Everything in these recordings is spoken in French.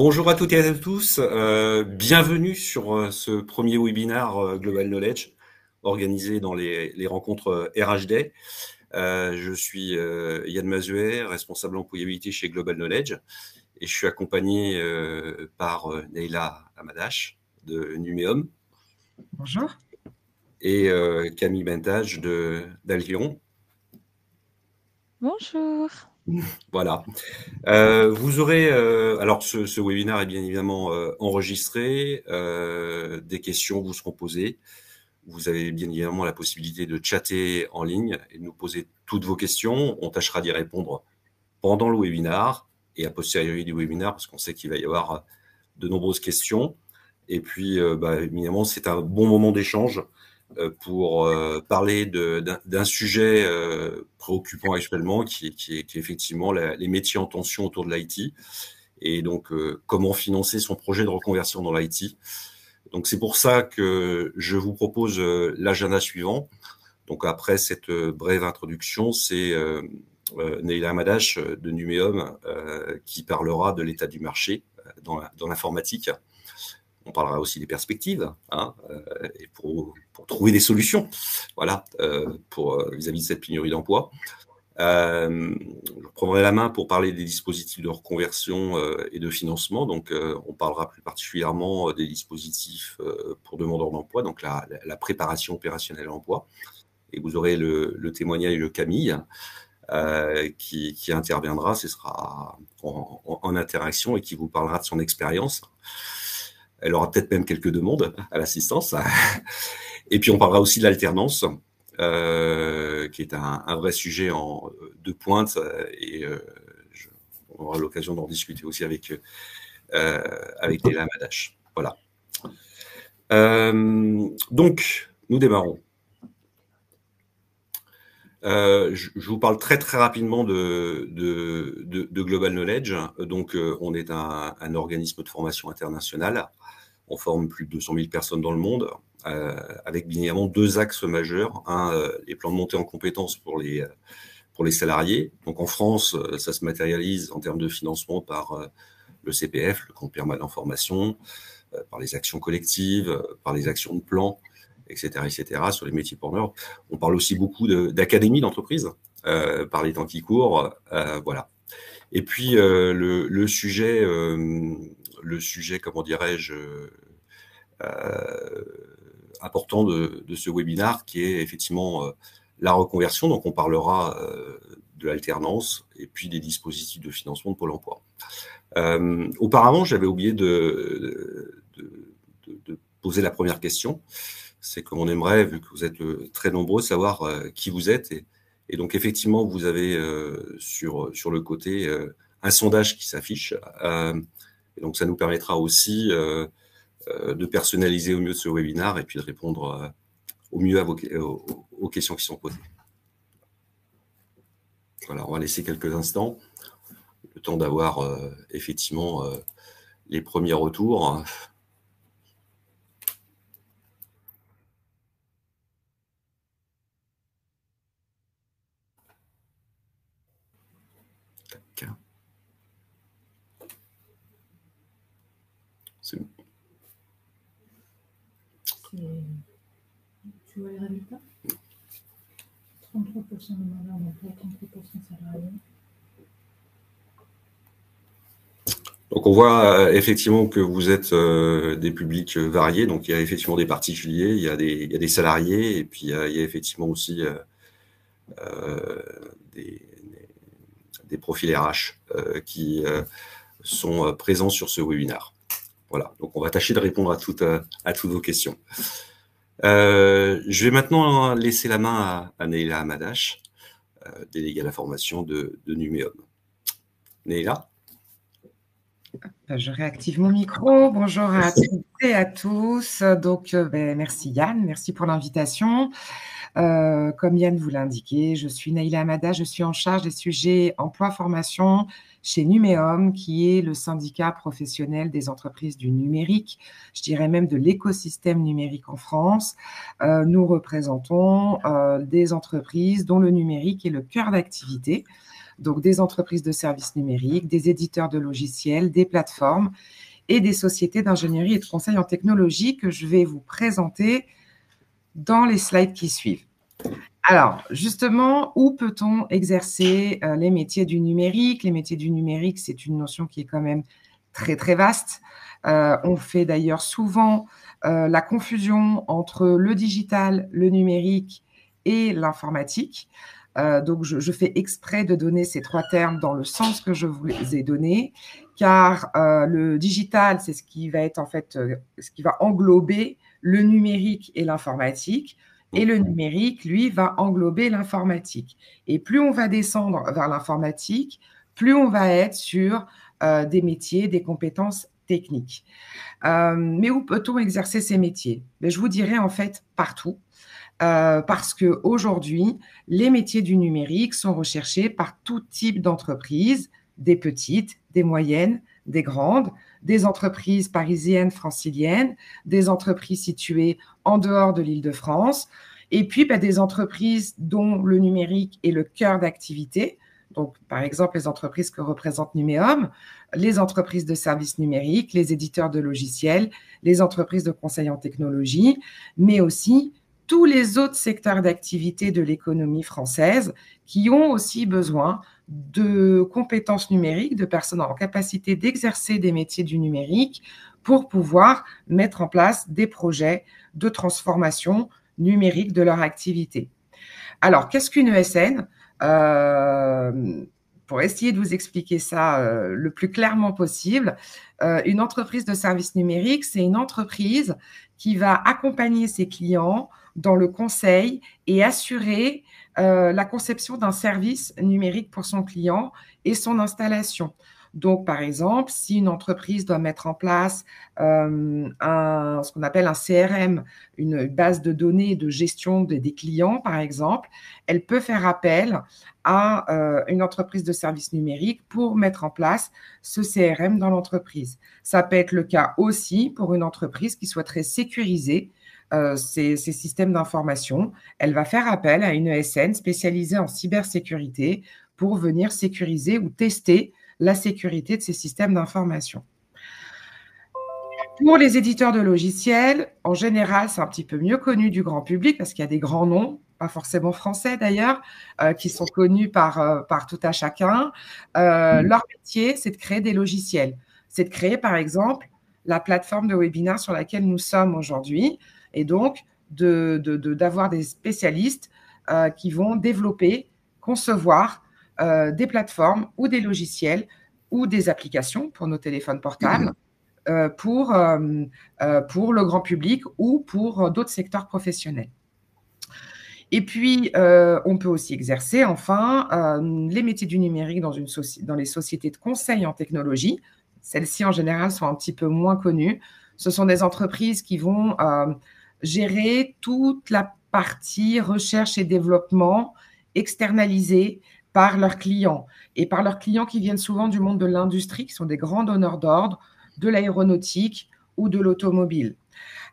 Bonjour à toutes et à tous, bienvenue sur ce premier webinaire Global Knowledge organisé dans les rencontres RH Day. Je suis Yann Mazuet, responsable employabilité chez Global Knowledge et je suis accompagné par Neila Amadash de Numéum. Bonjour. Et Camille Bentage d'Allion. Bonjour. Voilà. Vous aurez, alors ce webinaire est bien évidemment enregistré, des questions vous seront posées. Vous avez bien évidemment la possibilité de chatter en ligne et de nous poser toutes vos questions. On tâchera d'y répondre pendant le webinaire et a posteriori du webinaire parce qu'on sait qu'il va y avoir de nombreuses questions. Et puis, évidemment, c'est un bon moment d'échange pour parler d'un sujet préoccupant actuellement qui est effectivement les métiers en tension autour de l'IT et donc comment financer son projet de reconversion dans l'IT. Donc c'est pour ça que je vous propose l'agenda suivant. Donc après cette brève introduction, c'est Neila Amadash de Numéum qui parlera de l'état du marché dans l'informatique. On parlera aussi des perspectives, et pour trouver des solutions, voilà, vis-à-vis de cette pénurie d'emploi. Je prendrai la main pour parler des dispositifs de reconversion et de financement. Donc, on parlera plus particulièrement des dispositifs pour demandeurs d'emploi, donc la préparation opérationnelle à l'emploi. Et vous aurez le témoignage de Camille qui interviendra. Ce sera en interaction et qui vous parlera de son expérience. Elle aura peut-être même quelques demandes à l'assistance. Et puis, on parlera aussi de l'alternance, qui est un vrai sujet de pointe. Et on aura l'occasion d'en discuter aussi avec Neila Amadash. Voilà. Donc, nous démarrons. Je vous parle très rapidement de Global Knowledge. Donc, on est un organisme de formation international. On forme plus de 200 000 personnes dans le monde, avec bien évidemment deux axes majeurs. Un, les plans de montée en compétences pour les salariés. Donc en France, ça se matérialise en termes de financement par le CPF, le compte permanent de formation, par les actions collectives, par les actions de plan, etc., sur les métiers porteurs. On parle aussi beaucoup d'académies d'entreprise, par les temps qui courent, voilà. Et puis le sujet, comment dirais-je, important de ce webinaire, qui est effectivement la reconversion. Donc, on parlera de l'alternance et puis des dispositifs de financement de Pôle emploi. Auparavant, j'avais oublié de poser la première question. C'est qu'on aimerait, vu que vous êtes très nombreux, savoir qui vous êtes. Et donc, effectivement, vous avez sur le côté un sondage qui s'affiche. Et donc, ça nous permettra aussi de personnaliser au mieux ce webinaire et puis de répondre au mieux aux questions qui sont posées. Voilà, on va laisser quelques instants, le temps d'avoir effectivement les premiers retours. C'est bon. Tu vois les résultats? 33% demandeurs d'emploi, 33% salariés. Donc on voit effectivement que vous êtes des publics variés. Donc il y a effectivement des particuliers, il y a des salariés, et puis il y a effectivement aussi des profils RH qui sont présents sur ce webinaire. Voilà, donc on va tâcher de répondre à toutes vos questions. Je vais maintenant laisser la main à Neila Amadash, déléguée à la formation de Numéum. Neila. Je réactive mon micro. Bonjour à toutes et à tous. Donc, merci Yann, merci pour l'invitation. Comme Yann vous l'a indiqué, je suis Naïla Amada, je suis en charge des sujets emploi-formation chez Numéum, qui est le syndicat professionnel des entreprises du numérique, je dirais même de l'écosystème numérique en France. Nous représentons des entreprises dont le numérique est le cœur d'activité, donc des entreprises de services numériques, des éditeurs de logiciels, des plateformes et des sociétés d'ingénierie et de conseil en technologie que je vais vous présenter dans les slides qui suivent. Alors, justement, où peut-on exercer les métiers du numérique? Les métiers du numérique, c'est une notion qui est quand même très, très vaste. On fait d'ailleurs souvent la confusion entre le digital, le numérique et l'informatique. Donc, je fais exprès de donner ces trois termes dans le sens que je vous les ai donnés, car le digital, c'est ce qui va être en fait, ce qui va englober le numérique et l'informatique. Et le numérique, lui, va englober l'informatique. Et plus on va descendre vers l'informatique, plus on va être sur des métiers, des compétences techniques. Mais où peut-on exercer ces métiers? Je vous dirais en fait partout. Parce qu'aujourd'hui, les métiers du numérique sont recherchés par tout type d'entreprises, des petites, des moyennes, des grandes, des entreprises parisiennes, franciliennes, des entreprises situées en dehors de l'Île-de-France, et puis des entreprises dont le numérique est le cœur d'activité. Donc, par exemple, les entreprises que représente Numéum, les entreprises de services numériques, les éditeurs de logiciels, les entreprises de conseil en technologie, mais aussi tous les autres secteurs d'activité de l'économie française qui ont aussi besoin de compétences numériques, de personnes en capacité d'exercer des métiers du numérique pour pouvoir mettre en place des projets de transformation numérique de leur activité. Alors, qu'est-ce qu'une ESN? Pour essayer de vous expliquer ça le plus clairement possible, une entreprise de services numériques, c'est une entreprise qui va accompagner ses clients dans le conseil et assurer la conception d'un service numérique pour son client et son installation. Donc, par exemple, si une entreprise doit mettre en place ce qu'on appelle un CRM, une base de données de gestion des clients, par exemple, elle peut faire appel à une entreprise de services numériques pour mettre en place ce CRM dans l'entreprise. Ça peut être le cas aussi pour une entreprise qui souhaiterait sécuriser ces systèmes d'information. Elle va faire appel à une ESN spécialisée en cybersécurité pour venir sécuriser ou tester la sécurité de ces systèmes d'information. Pour les éditeurs de logiciels, en général, c'est un petit peu mieux connu du grand public parce qu'il y a des grands noms, pas forcément français d'ailleurs, qui sont connus par tout à chacun. Leur métier, c'est de créer des logiciels. C'est de créer, par exemple, la plateforme de webinaire sur laquelle nous sommes aujourd'hui et donc d'avoir des spécialistes qui vont développer, concevoir des plateformes ou des logiciels ou des applications pour nos téléphones portables pour le grand public ou pour d'autres secteurs professionnels. Et puis, on peut aussi exercer, enfin, les métiers du numérique dans les sociétés de conseil en technologie. Celles-ci, en général, sont un petit peu moins connues. Ce sont des entreprises qui vont gérer toute la partie recherche et développement externalisée par leurs clients et par leurs clients qui viennent souvent du monde de l'industrie, qui sont des grands donneurs d'ordre, de l'aéronautique ou de l'automobile.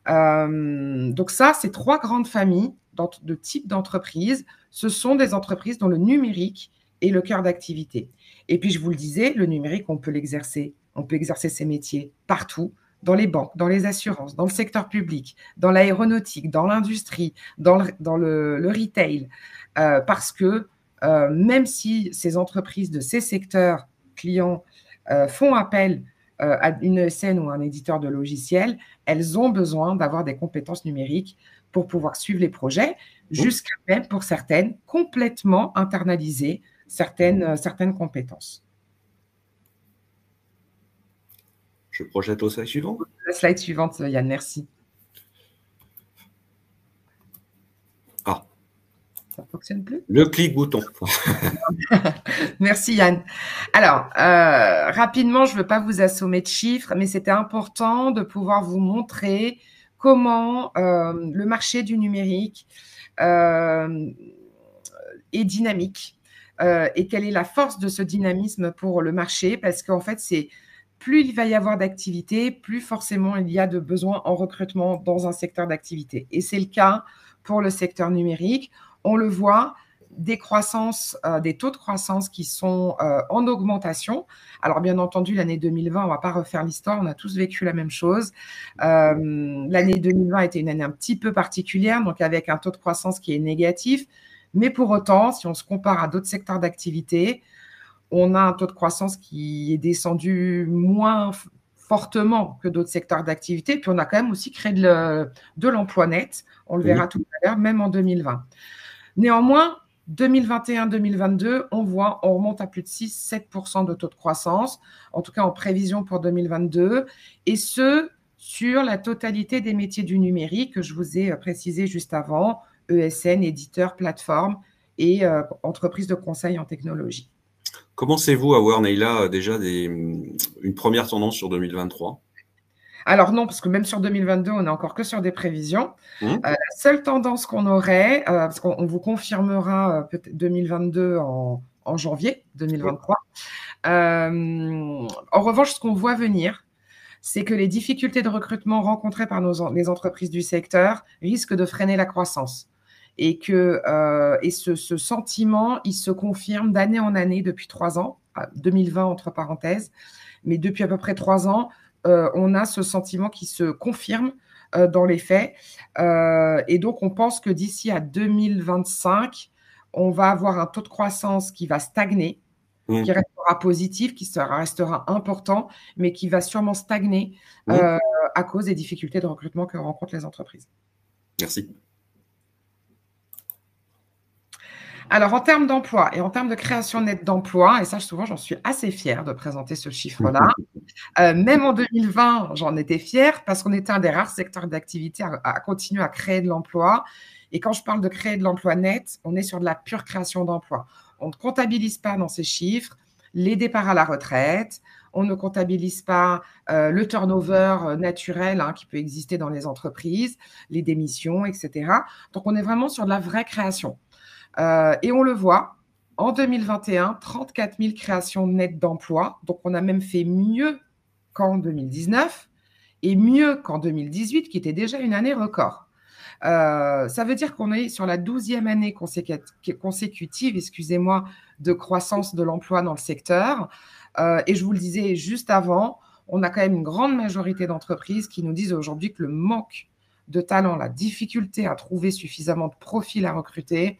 Donc ça, ces trois grandes familles de types d'entreprises, ce sont des entreprises dont le numérique est le cœur d'activité. Et puis, je vous le disais, le numérique, on peut l'exercer. On peut exercer ces métiers partout, dans les banques, dans les assurances, dans le secteur public, dans l'aéronautique, dans l'industrie, dans le retail, parce que même si ces entreprises de ces secteurs clients font appel à une ESN ou un éditeur de logiciels, elles ont besoin d'avoir des compétences numériques pour pouvoir suivre les projets, jusqu'à même, pour certaines, complètement internaliser certaines compétences. Je projette au slide suivant. La slide suivante, Yann, merci. Ah. Ça ne fonctionne plus? Le clic-bouton. Merci Yann. Alors, rapidement, je ne veux pas vous assommer de chiffres, mais c'était important de pouvoir vous montrer comment le marché du numérique est dynamique. Et quelle est la force de ce dynamisme pour le marché? Parce qu'en fait, c'est plus il va y avoir d'activité, plus forcément il y a de besoins en recrutement dans un secteur d'activité. Et c'est le cas pour le secteur numérique. On le voit, des taux de croissance qui sont en augmentation. Alors, bien entendu, l'année 2020, on ne va pas refaire l'histoire, on a tous vécu la même chose. L'année 2020 était une année un petit peu particulière, donc avec un taux de croissance qui est négatif. Mais pour autant, si on se compare à d'autres secteurs d'activité, on a un taux de croissance qui est descendu moins fortement que d'autres secteurs d'activité. Puis on a quand même aussi créé de l'emploi net, on le verra tout à l'heure, même en 2020. Néanmoins, 2021-2022, on remonte à plus de 6-7% de taux de croissance, en tout cas en prévision pour 2022, et ce, sur la totalité des métiers du numérique que je vous ai précisé juste avant, ESN, éditeurs, plateformes et entreprises de conseil en technologie. Commencez-vous à voir, Neila, déjà une première tendance sur 2023? Alors non, parce que même sur 2022, on n'est encore que sur des prévisions. La seule tendance qu'on aurait, parce qu'on vous confirmera peut-être 2022 en janvier 2023. En revanche, ce qu'on voit venir, c'est que les difficultés de recrutement rencontrées par les entreprises du secteur risquent de freiner la croissance. Et ce sentiment, il se confirme d'année en année depuis 3 ans, 2020 entre parenthèses, mais depuis à peu près 3 ans, on a ce sentiment qui se confirme dans les faits. Et donc, on pense que d'ici à 2025, on va avoir un taux de croissance qui va stagner, qui restera positif, qui restera important, mais qui va sûrement stagner à cause des difficultés de recrutement que rencontrent les entreprises. Merci. Alors, en termes d'emploi et en termes de création nette d'emplois, et ça, souvent, j'en suis assez fière de présenter ce chiffre-là. Même en 2020, j'en étais fière parce qu'on était un des rares secteurs d'activité à continuer à créer de l'emploi. Et quand je parle de créer de l'emploi net, on est sur de la pure création d'emplois. On ne comptabilise pas dans ces chiffres les départs à la retraite, on ne comptabilise pas le turnover naturel qui peut exister dans les entreprises, les démissions, etc. Donc, on est vraiment sur de la vraie création. Et on le voit, en 2021, 34 000 créations nettes d'emplois. Donc, on a même fait mieux qu'en 2019 et mieux qu'en 2018, qui était déjà une année record. Ça veut dire qu'on est sur la 12e année consécutive, de croissance de l'emploi dans le secteur. Et je vous le disais juste avant, on a quand même une grande majorité d'entreprises qui nous disent aujourd'hui que le manque de talent, la difficulté à trouver suffisamment de profils à recruter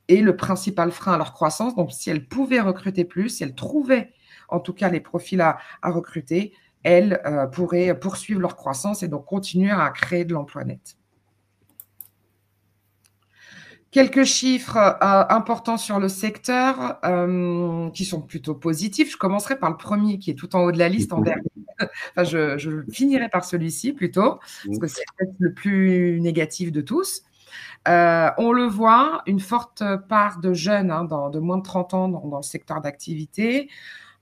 est le principal frein à leur croissance. Donc, si elles pouvaient recruter plus, si elles trouvaient en tout cas les profils à recruter, elles pourraient poursuivre leur croissance et donc continuer à créer de l'emploi net. Quelques chiffres importants sur le secteur qui sont plutôt positifs. Je commencerai par le premier qui est tout en haut de la liste en dernier. Enfin, je finirai par celui-ci plutôt, parce que c'est peut-être le plus négatif de tous. On le voit, une forte part de jeunes de moins de 30 ans dans le secteur d'activité.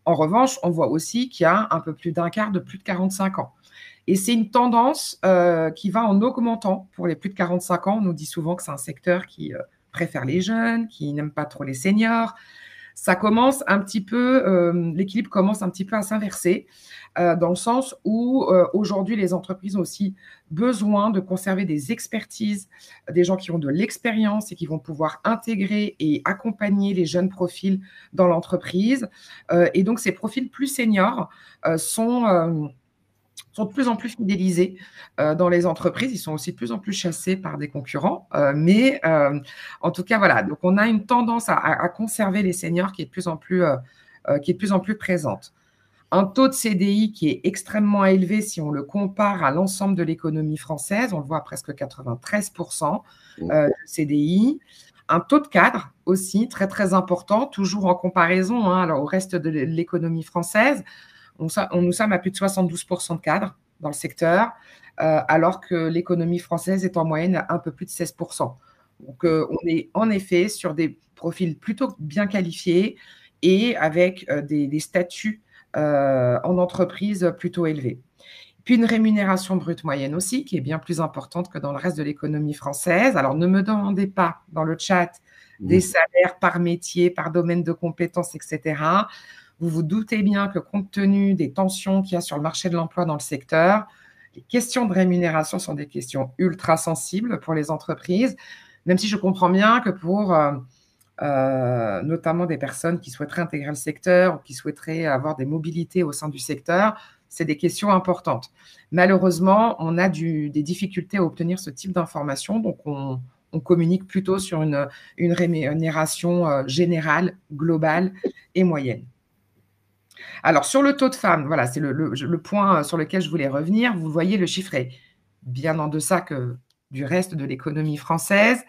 En revanche, on voit aussi qu'il y a un peu plus d'un quart de plus de 45 ans. Et c'est une tendance qui va en augmentant pour les plus de 45 ans. On nous dit souvent que c'est un secteur qui préfère les jeunes, qui n'aime pas trop les seniors. Ça commence un petit peu, l'équilibre commence un petit peu à s'inverser dans le sens où aujourd'hui, les entreprises ont aussi besoin de conserver des expertises, des gens qui ont de l'expérience et qui vont pouvoir intégrer et accompagner les jeunes profils dans l'entreprise. Et donc, ces profils plus seniors sont de plus en plus fidélisés dans les entreprises. Ils sont aussi de plus en plus chassés par des concurrents. Mais en tout cas, voilà. Donc, on a une tendance à conserver les seniors qui est de plus en plus présente. Un taux de CDI qui est extrêmement élevé si on le compare à l'ensemble de l'économie française. On le voit à presque 93% de CDI. Un taux de cadre aussi très, très important, toujours en comparaison alors, au reste de l'économie française. Nous sommes à plus de 72% de cadres dans le secteur, alors que l'économie française est en moyenne à un peu plus de 16%. Donc, on est en effet sur des profils plutôt bien qualifiés et avec des statuts en entreprise plutôt élevés. Puis une rémunération brute moyenne aussi, qui est bien plus importante que dans le reste de l'économie française. Alors, ne me demandez pas dans le chat des salaires par métier, par domaine de compétences, etc. Vous vous doutez bien que compte tenu des tensions qu'il y a sur le marché de l'emploi dans le secteur, les questions de rémunération sont des questions ultra sensibles pour les entreprises, même si je comprends bien que pour notamment des personnes qui souhaiteraient intégrer le secteur ou qui souhaiteraient avoir des mobilités au sein du secteur, c'est des questions importantes. Malheureusement, on a des difficultés à obtenir ce type d'informations, donc on communique plutôt sur une rémunération générale, globale et moyenne. Alors, sur le taux de femmes, voilà, c'est le point sur lequel je voulais revenir. Vous voyez, le chiffre est bien en deçà que du reste de l'économie française.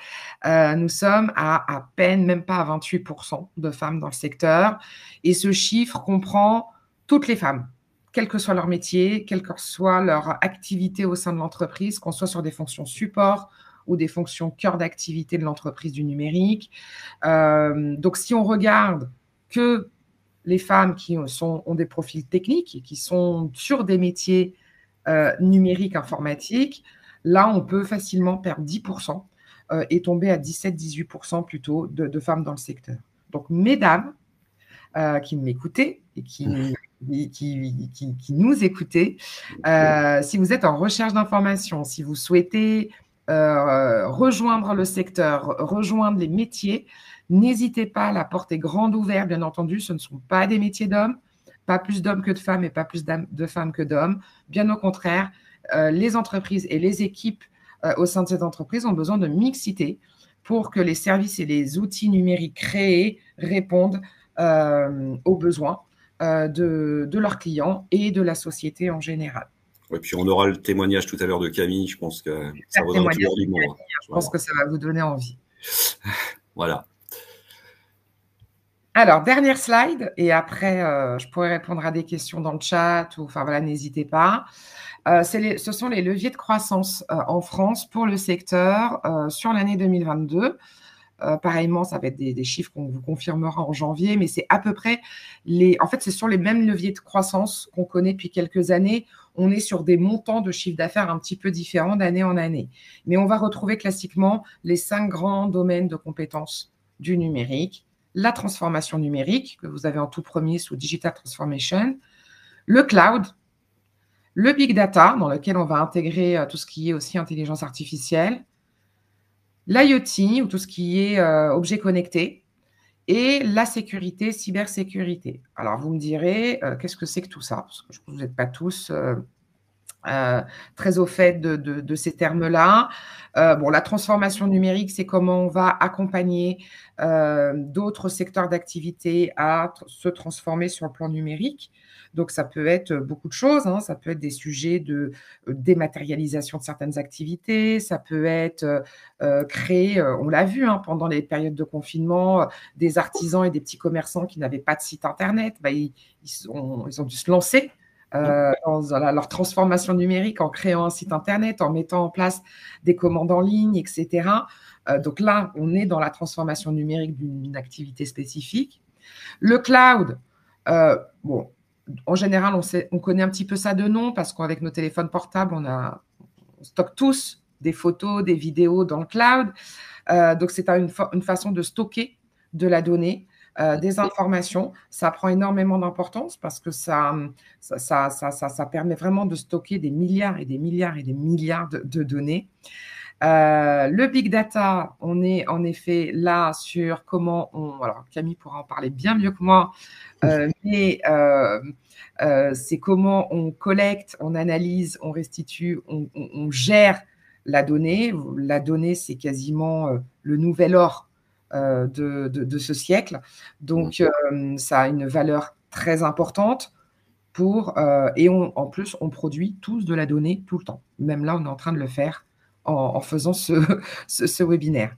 Nous sommes à peine, même pas à 28% de femmes dans le secteur. Et ce chiffre comprend toutes les femmes, quel que soit leur métier, quelle que soit leur activité au sein de l'entreprise, qu'on soit sur des fonctions support ou des fonctions cœur d'activité de l'entreprise du numérique. Donc, si on regarde que les femmes qui ont des profils techniques et qui sont sur des métiers numériques, informatiques, là, on peut facilement perdre 10% et tomber à 17-18% plutôt de femmes dans le secteur. Donc, mesdames qui m'écoutez et qui nous écoutez, si vous êtes en recherche d'informations, si vous souhaitez rejoindre le secteur, rejoindre les métiers, n'hésitez pas, la porte est grande ouverte, bien entendu, ce ne sont pas des métiers d'hommes, pas plus d'hommes que de femmes et pas plus de femmes que d'hommes. Bien au contraire, les entreprises et les équipes au sein de cette entreprise ont besoin de mixité pour que les services et les outils numériques créés répondent aux besoins de leurs clients et de la société en général. Et puis on aura le témoignage tout à l'heure de Camille, je pense que ça vaudra toujours du mot. Je pense que ça va vous donner envie. Voilà. Alors, dernière slide, et après, je pourrais répondre à des questions dans le chat, ou enfin voilà, n'hésitez pas. Ce sont les leviers de croissance en France pour le secteur sur l'année 2022. Pareillement, ça va être des chiffres qu'on vous confirmera en janvier, mais c'est à peu près en fait, ce sont les mêmes leviers de croissance qu'on connaît depuis quelques années. On est sur des montants de chiffre d'affaires un petit peu différents d'année en année. Mais on va retrouver classiquement les 5 grands domaines de compétences du numérique. La transformation numérique, que vous avez en tout premier sous Digital Transformation, le cloud, le big data, dans lequel on va intégrer tout ce qui est aussi intelligence artificielle, l'IoT, ou tout ce qui est objets connectés, et la sécurité, cybersécurité. Alors, vous me direz, qu'est-ce que c'est que tout ça? Parce que je pense que vous n'êtes pas tous très au fait de ces termes-là. Bon, la transformation numérique, c'est comment on va accompagner d'autres secteurs d'activité à se transformer sur le plan numérique. Donc, ça peut être beaucoup de choses, hein. Ça peut être des sujets de dématérialisation de certaines activités, ça peut être créer, on l'a vu hein, pendant les périodes de confinement, des artisans et des petits commerçants qui n'avaient pas de site internet, ils ont dû se lancer dans leur transformation numérique en créant un site internet, en mettant en place des commandes en ligne, etc. Donc là, on est dans la transformation numérique d'une activité spécifique. Le cloud, bon, en général, on connaît un petit peu ça de nom parce qu'avec nos téléphones portables, on stocke tous des photos, des vidéos dans le cloud. Donc, c'est une façon de stocker de la donnée, des informations. Ça prend énormément d'importance parce que ça permet vraiment de stocker des milliards et des milliards et des milliards de données. Le big data, on est en effet là sur comment alors Camille pourra en parler bien mieux que moi, mais c'est comment on collecte, on analyse, on restitue, on gère la donnée. La donnée, c'est quasiment le nouvel or de ce siècle. Donc, ça a une valeur très importante et en plus, on produit tous de la donnée tout le temps. Même là, on est en train de le faire en faisant ce webinaire.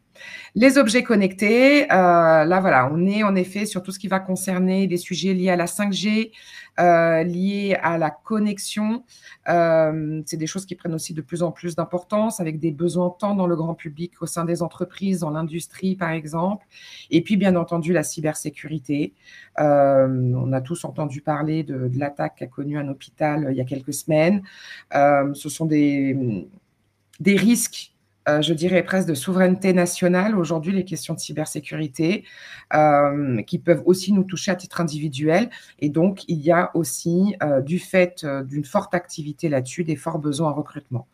Les objets connectés, là voilà, on est en effet sur tout ce qui va concerner les sujets liés à la 5G, liés à la connexion. C'est des choses qui prennent aussi de plus en plus d'importance, avec des besoins tant dans le grand public qu'au sein des entreprises, dans l'industrie par exemple. Et puis bien entendu la cybersécurité. On a tous entendu parler de l'attaque qu'a connue un hôpital il y a quelques semaines. Ce sont des risques, je dirais presque de souveraineté nationale aujourd'hui, les questions de cybersécurité, qui peuvent aussi nous toucher à titre individuel. Et donc, il y a aussi, du fait d'une forte activité là-dessus, des forts besoins en recrutement.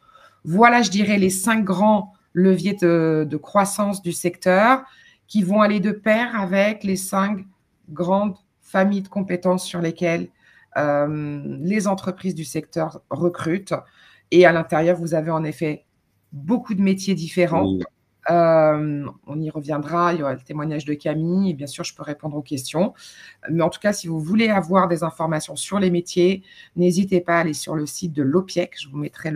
Voilà, je dirais, les 5 grands leviers de croissance du secteur qui vont aller de pair avec les 5 grandes familles de compétences sur lesquelles les entreprises du secteur recrutent. Et à l'intérieur, vous avez en effet beaucoup de métiers différents. Oui. On y reviendra, il y aura le témoignage de Camille, et bien sûr, je peux répondre aux questions. Mais en tout cas, si vous voulez avoir des informations sur les métiers, n'hésitez pas à aller sur le site de l'OPIEC, je vous mettrai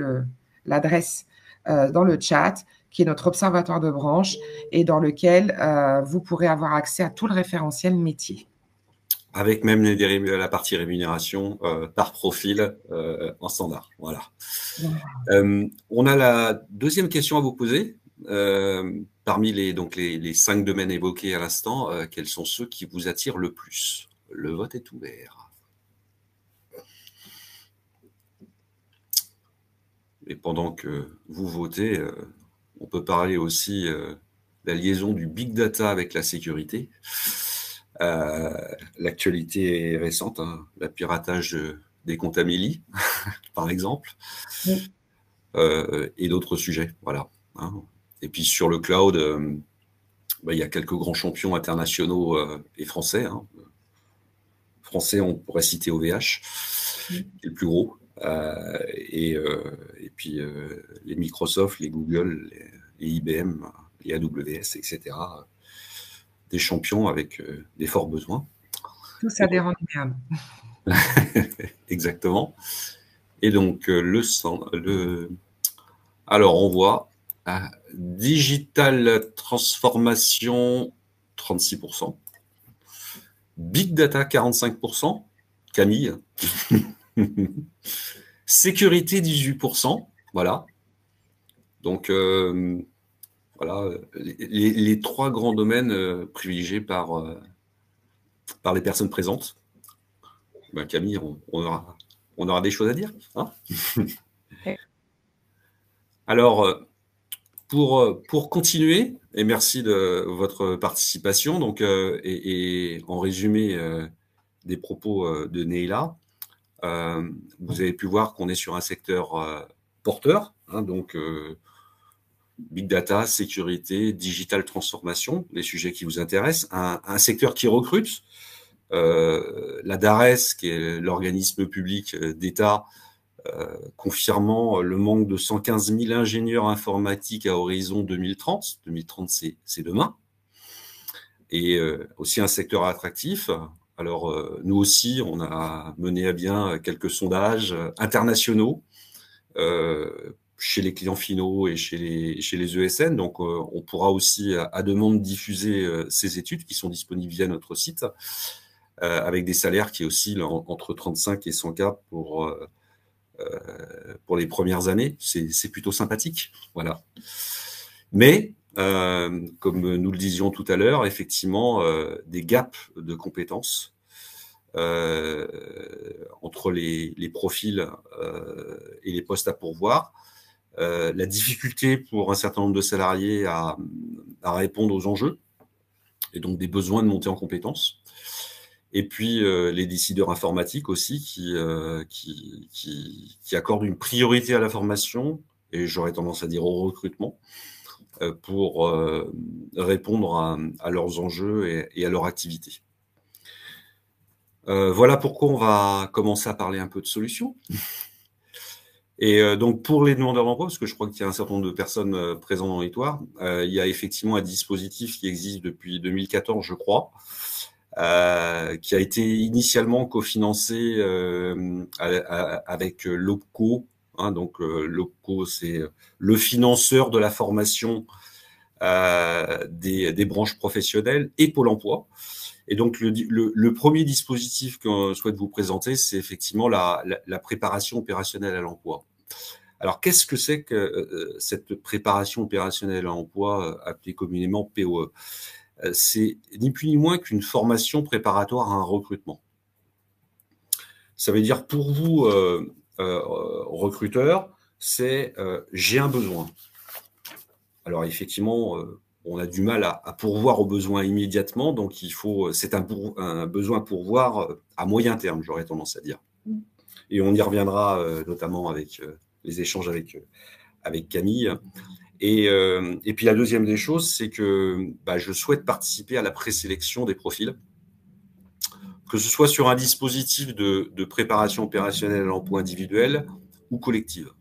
l'adresse dans le chat, qui est notre observatoire de branche, et dans lequel vous pourrez avoir accès à tout le référentiel métier. Avec même la partie rémunération par profil en standard. Voilà. On a la deuxième question à vous poser. Parmi les 5 domaines évoqués à l'instant, quels sont ceux qui vous attirent le plus? Le vote est ouvert. Et pendant que vous votez, on peut parler aussi de la liaison du big data avec la sécurité. L'actualité est récente, hein, le piratage des comptes Amélie, par exemple, Oui. Et d'autres sujets, voilà. Hein. Et puis sur le cloud, il y a quelques grands champions internationaux et français. Hein. Français, on pourrait citer OVH, qui est le plus gros, et puis les Microsoft, les Google, les IBM, les AWS, etc. Des champions avec des forts besoins. Tous adhérents NUMEOM. Exactement. Et donc, alors, on voit Digital Transformation, 36%. Big Data, 45%. Camille. Sécurité, 18%. Voilà. Donc, voilà, les 3 grands domaines privilégiés par les personnes présentes. Ben, Camille, on aura des choses à dire. Hein. Alors, pour continuer, et merci de votre participation, donc, et en résumé des propos de Neila, vous avez pu voir qu'on est sur un secteur porteur, hein, donc Big Data, sécurité, digital transformation, les sujets qui vous intéressent, un secteur qui recrute, la DARES, qui est l'organisme public d'État, confirmant le manque de 115 000 ingénieurs informatiques à horizon 2030. 2030, c'est demain. Et aussi un secteur attractif. Alors, nous aussi, on a mené à bien quelques sondages internationaux chez les clients finaux et chez les ESN. Donc, on pourra aussi, à demande, diffuser ces études qui sont disponibles via notre site, avec des salaires qui oscillent entre 35 et 100 K pour les premières années. C'est plutôt sympathique. Voilà. Mais, comme nous le disions tout à l'heure, effectivement, des gaps de compétences entre les profils et les postes à pourvoir, la difficulté pour un certain nombre de salariés à répondre aux enjeux et donc des besoins de monter en compétences. Et puis les décideurs informatiques aussi qui accordent une priorité à la formation et j'aurais tendance à dire au recrutement pour répondre à leurs enjeux et à leur activité. Voilà pourquoi on va commencer à parler un peu de solutions. Et donc pour les demandeurs d'emploi, parce que je crois qu'il y a un certain nombre de personnes présentes dans l'auditoire, il y a effectivement un dispositif qui existe depuis 2014, je crois, qui a été initialement cofinancé avec l'OPCO. Hein, donc l'OPCO, c'est le financeur de la formation des branches professionnelles et Pôle emploi. Et donc, le premier dispositif qu'on souhaite vous présenter, c'est effectivement la préparation opérationnelle à l'emploi. Alors, qu'est-ce que c'est que cette préparation opérationnelle à l'emploi, appelée communément POE? C'est ni plus ni moins qu'une formation préparatoire à un recrutement. Ça veut dire pour vous, recruteurs, c'est j'ai un besoin. Alors effectivement, on a du mal à pourvoir aux besoins immédiatement, donc c'est un besoin à pourvoir à moyen terme, j'aurais tendance à dire. Et on y reviendra notamment avec les échanges avec Camille. Et puis la deuxième des choses, c'est que je souhaite participer à la présélection des profils, que ce soit sur un dispositif de préparation opérationnelle à l'emploi individuel ou collective.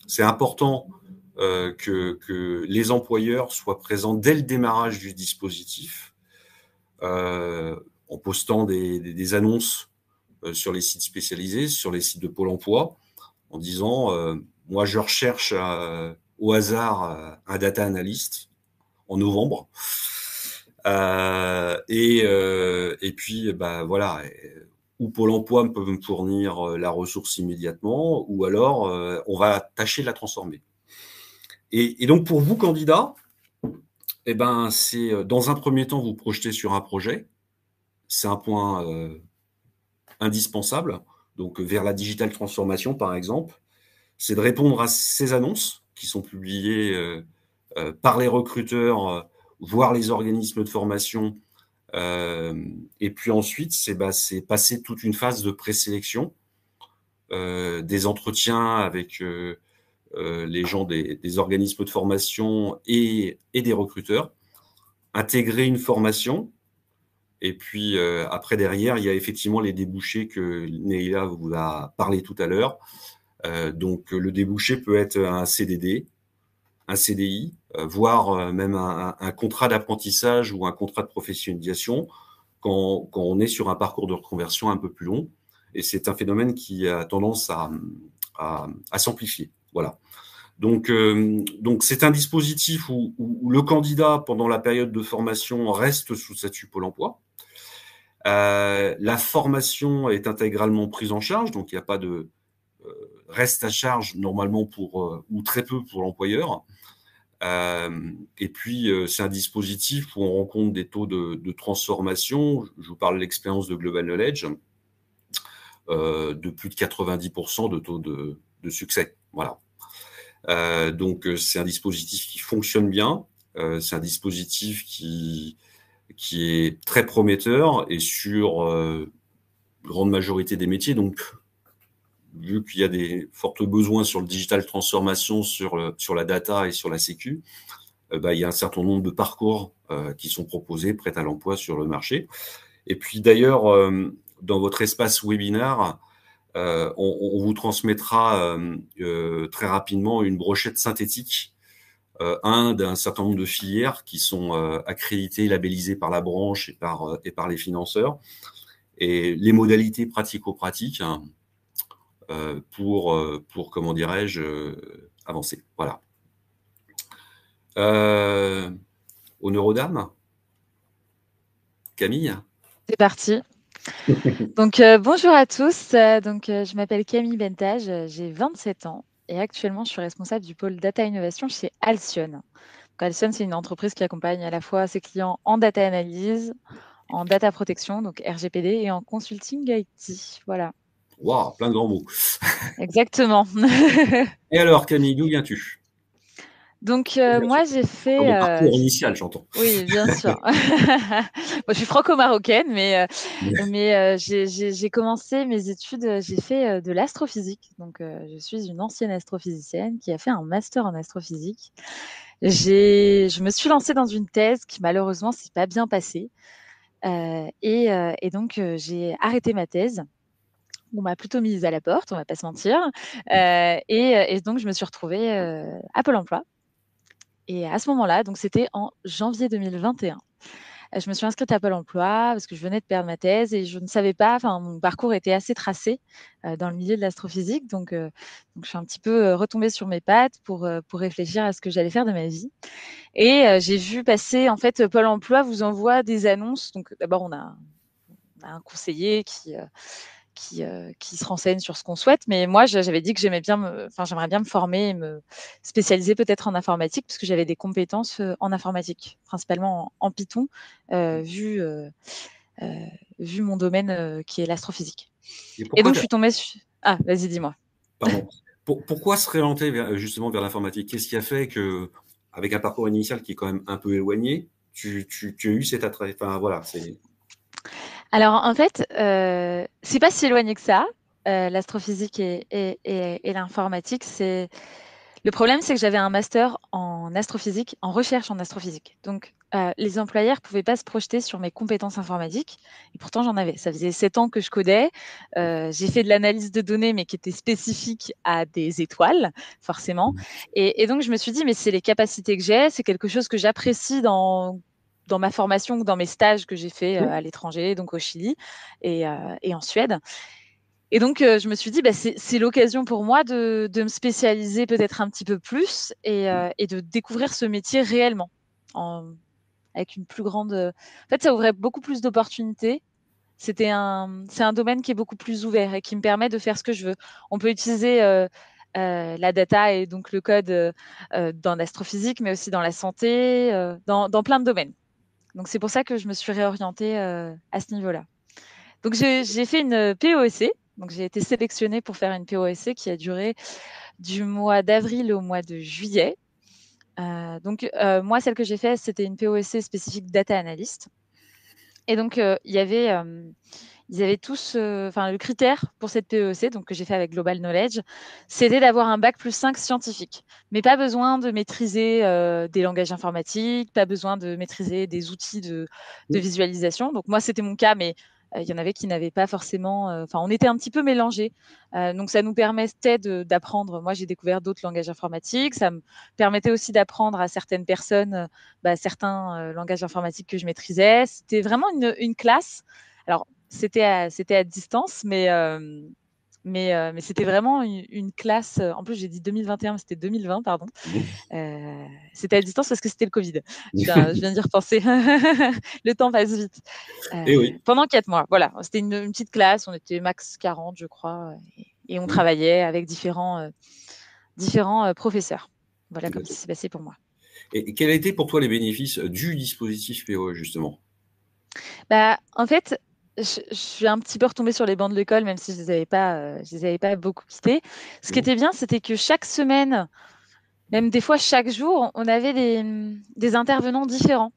C'est important que les employeurs soient présents dès le démarrage du dispositif, en postant des annonces sur les sites spécialisés, sur les sites de Pôle emploi, en disant moi je recherche au hasard un data analyst en novembre. Et puis voilà, ou Pôle emploi peut me fournir la ressource immédiatement, ou alors on va tâcher de la transformer. Et donc pour vous candidats, c'est dans un premier temps vous projeter sur un projet, c'est un point indispensable. Donc vers la digital transformation par exemple, c'est de répondre à ces annonces qui sont publiées par les recruteurs, voire les organismes de formation. Et puis ensuite, c'est passer toute une phase de présélection, des entretiens avec les gens des organismes de formation et des recruteurs, intégrer une formation. Et puis après, derrière, il y a effectivement les débouchés que Neila vous a parlé tout à l'heure. Donc le débouché peut être un CDD, un CDI, voire même un contrat d'apprentissage ou un contrat de professionnalisation quand on est sur un parcours de reconversion un peu plus long. Et c'est un phénomène qui a tendance à s'amplifier. Voilà. Donc c'est un dispositif où le candidat, pendant la période de formation, reste sous statut Pôle emploi. La formation est intégralement prise en charge, donc il n'y a pas de reste à charge normalement ou très peu pour l'employeur. Et puis, c'est un dispositif où on rencontre des taux de transformation. Je vous parle de l'expérience de Global Knowledge, de plus de 90% de taux de succès. Voilà. Donc, c'est un dispositif qui fonctionne bien. C'est un dispositif qui est très prometteur et sur grande majorité des métiers. Donc, vu qu'il y a des forts besoins sur le digital transformation, sur la data et sur la sécu, il y a un certain nombre de parcours qui sont proposés, prêts à l'emploi sur le marché. Et puis d'ailleurs, dans votre espace webinaire, on vous transmettra très rapidement une brochette synthétique d'un certain nombre de filières qui sont accréditées, labellisées par la branche et par les financeurs, et les modalités pratico-pratiques pour comment dirais-je, avancer. Voilà. Honneur aux dames. Camille. C'est parti. Donc, bonjour à tous. Je m'appelle Camille Bentage, j'ai 27 ans et actuellement, je suis responsable du pôle Data Innovation chez Alcyon. Donc, Alcyon, c'est une entreprise qui accompagne à la fois ses clients en data analyse, en data protection, donc RGPD, et en consulting IT. Voilà. Waouh, plein de grands mots. Exactement. Et alors, Camille, d'où viens-tu? Donc, moi, j'ai fait... Dans mon parcours initial, j'entends. Oui, bien sûr. Je suis franco-marocaine, mais j'ai commencé mes études, j'ai fait de l'astrophysique. Donc, je suis une ancienne astrophysicienne qui a fait un master en astrophysique. Je me suis lancée dans une thèse qui, malheureusement, s'est pas bien passée. Et donc, j'ai arrêté ma thèse. On m'a plutôt mise à la porte, on va pas se mentir. Et donc, je me suis retrouvée à Pôle emploi. Et à ce moment-là, donc c'était en janvier 2021, je me suis inscrite à Pôle emploi parce que je venais de perdre ma thèse et je ne savais pas, enfin, mon parcours était assez tracé dans le milieu de l'astrophysique. Donc, je suis un petit peu retombée sur mes pattes pour réfléchir à ce que j'allais faire de ma vie. Et j'ai vu passer, en fait, Pôle emploi vous envoie des annonces. Donc, d'abord, on a un conseiller qui se renseigne sur ce qu'on souhaite. Mais moi, j'avais dit que j'aimerais bien me former et me spécialiser peut-être en informatique, parce que j'avais des compétences en informatique, principalement en Python, vu mon domaine qui est l'astrophysique. Et donc, je suis tombée sur... Ah, vas-y, dis-moi. Pardon. Pourquoi se réorienter justement vers l'informatique? Qu'est-ce qui a fait que, avec un parcours initial qui est quand même un peu éloigné, tu as eu cet attrait? Enfin, voilà, c'est... Alors, en fait, c'est pas si éloigné que ça, l'astrophysique et l'informatique. Le problème, c'est que j'avais un master en astrophysique, en recherche en astrophysique. Donc, les employeurs ne pouvaient pas se projeter sur mes compétences informatiques. Et pourtant, j'en avais. Ça faisait 7 ans que je codais. J'ai fait de l'analyse de données, mais qui était spécifique à des étoiles, forcément. Et donc, je me suis dit, mais c'est les capacités que j'ai, c'est quelque chose que j'apprécie dans ma formation ou dans mes stages que j'ai fait à l'étranger, donc au Chili et en Suède. Et donc, je me suis dit, c'est l'occasion pour moi de me spécialiser peut-être un petit peu plus et de découvrir ce métier réellement, avec une plus grande... En fait, ça ouvrait beaucoup plus d'opportunités. C'est un domaine qui est beaucoup plus ouvert et qui me permet de faire ce que je veux. On peut utiliser la data et donc le code dans l'astrophysique, mais aussi dans la santé, dans plein de domaines. Donc, c'est pour ça que je me suis réorientée à ce niveau-là. Donc, j'ai fait une POEC. Donc, j'ai été sélectionnée pour faire une POEC qui a duré du mois d'avril au mois de juillet. Moi, celle que j'ai faite, c'était une POEC spécifique data analyst. Et donc, ils avaient tous, le critère pour cette POEC, donc que j'ai fait avec Global Knowledge, c'était d'avoir un bac plus 5 scientifique. Mais pas besoin de maîtriser des langages informatiques, pas besoin de maîtriser des outils de visualisation. Donc, moi, c'était mon cas, mais il y en avait qui n'avaient pas forcément... on était un petit peu mélangés. Donc, ça nous permettait d'apprendre. Moi, j'ai découvert d'autres langages informatiques. Ça me permettait aussi d'apprendre à certaines personnes certains langages informatiques que je maîtrisais. C'était vraiment une classe. Alors, c'était à distance, mais c'était vraiment une classe. En plus, j'ai dit 2021, mais c'était 2020, pardon. C'était à distance parce que c'était le Covid. Je viens d'y repenser. Le temps passe vite. Pendant 4 mois, voilà. C'était une petite classe. On était max 40, je crois. Et on travaillait avec différents professeurs. Voilà comme ça s'est passé pour moi. Et quels étaient pour toi les bénéfices du dispositif POE, justement? En fait, je suis un petit peu retombée sur les bancs de l'école, même si je les avais pas beaucoup quittés. Ce qui était bien, c'était que chaque semaine, même des fois chaque jour, on avait des intervenants différents.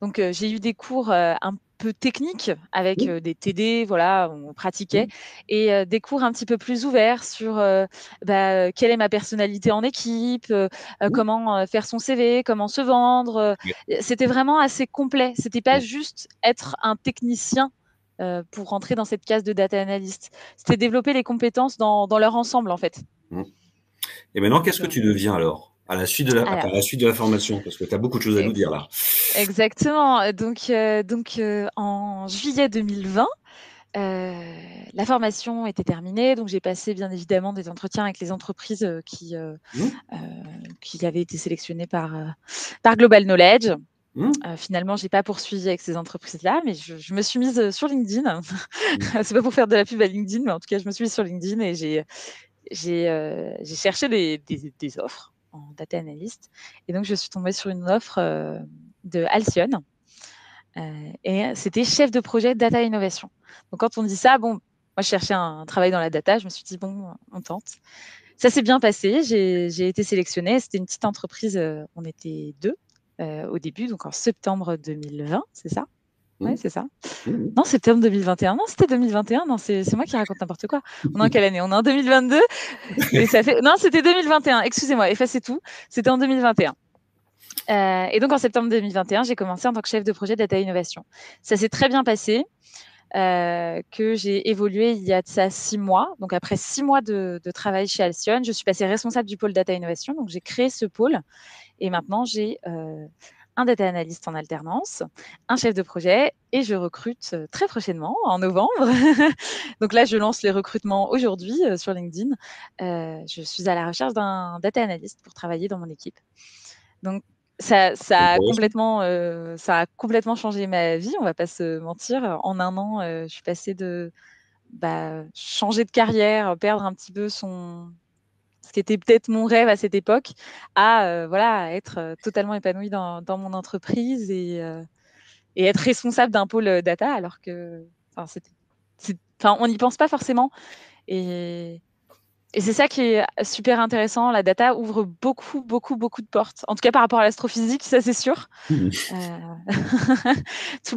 Donc, j'ai eu des cours un peu techniques avec des TD, voilà, on pratiquait, et des cours un petit peu plus ouverts sur quelle est ma personnalité en équipe, comment faire son CV, comment se vendre. C'était vraiment assez complet. C'était pas juste être un technicien pour rentrer dans cette case de data analyst. C'était développer les compétences dans leur ensemble, en fait. Et maintenant, qu'est-ce que tu deviens alors? À la suite de la formation, parce que tu as beaucoup de choses à nous dire là. Exactement. Donc, en juillet 2020, la formation était terminée. Donc, j'ai passé bien évidemment des entretiens avec les entreprises qui avaient été sélectionnées par Global Knowledge. Finalement, je n'ai pas poursuivi avec ces entreprises-là, mais je me suis mise sur LinkedIn. C'est pas pour faire de la pub à LinkedIn, mais en tout cas, je me suis mise sur LinkedIn et j'ai cherché des offres en data analyst. Et donc, je suis tombée sur une offre de Alcyon. Et c'était chef de projet data innovation. Donc, quand on dit ça, moi, je cherchais un travail dans la data. Je me suis dit, on tente. Ça s'est bien passé. J'ai été sélectionnée. C'était une petite entreprise. On était 2 au début, donc en septembre 2020, c'est ça? Oui, c'est ça. Non, septembre 2021. Non, c'était 2021. Non, c'est moi qui raconte n'importe quoi. On est en quelle année? On est en 2022. Et ça fait... Non, c'était 2021. Excusez-moi, effacez tout. C'était en 2021. Et donc, en septembre 2021, j'ai commencé en tant que chef de projet data innovation. Ça s'est très bien passé. Que j'ai évolué il y a de ça 6 mois. Donc, après 6 mois de travail chez Alcyon, je suis passée responsable du pôle data innovation. Donc, j'ai créé ce pôle. Et maintenant, j'ai un data analyst en alternance, un chef de projet et je recrute très prochainement, en novembre. Donc là, je lance les recrutements aujourd'hui sur LinkedIn. Je suis à la recherche d'un data analyst pour travailler dans mon équipe. Donc, ça a complètement changé ma vie, on ne va pas se mentir. En un an, je suis passée de changer de carrière, perdre un petit peu ce qui était peut-être mon rêve à cette époque, à être totalement épanouie dans mon entreprise et être responsable d'un pôle data, alors que on n'y pense pas forcément. Et c'est ça qui est super intéressant. La data ouvre beaucoup, beaucoup, beaucoup de portes. En tout cas, par rapport à l'astrophysique, ça c'est sûr. Tout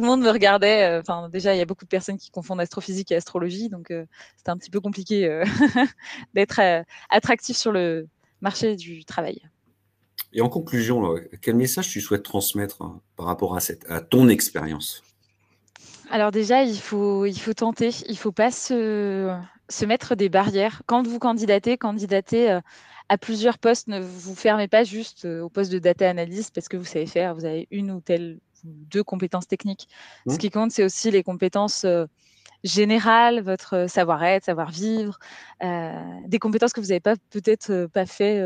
le monde me regardait. Déjà, il y a beaucoup de personnes qui confondent astrophysique et astrologie, donc c'était un petit peu compliqué d'être attractif sur le marché du travail. Et en conclusion, là, quel message tu souhaites transmettre par rapport à ton expérience? Alors déjà, il faut tenter. Il ne faut pas se mettre des barrières. Quand vous candidatez à plusieurs postes, ne vous fermez pas juste au poste de data analyst parce que vous savez faire, vous avez une ou deux compétences techniques. Ce qui compte, c'est aussi les compétences générales, votre savoir-être, savoir-vivre, des compétences que vous n'avez peut-être pas fait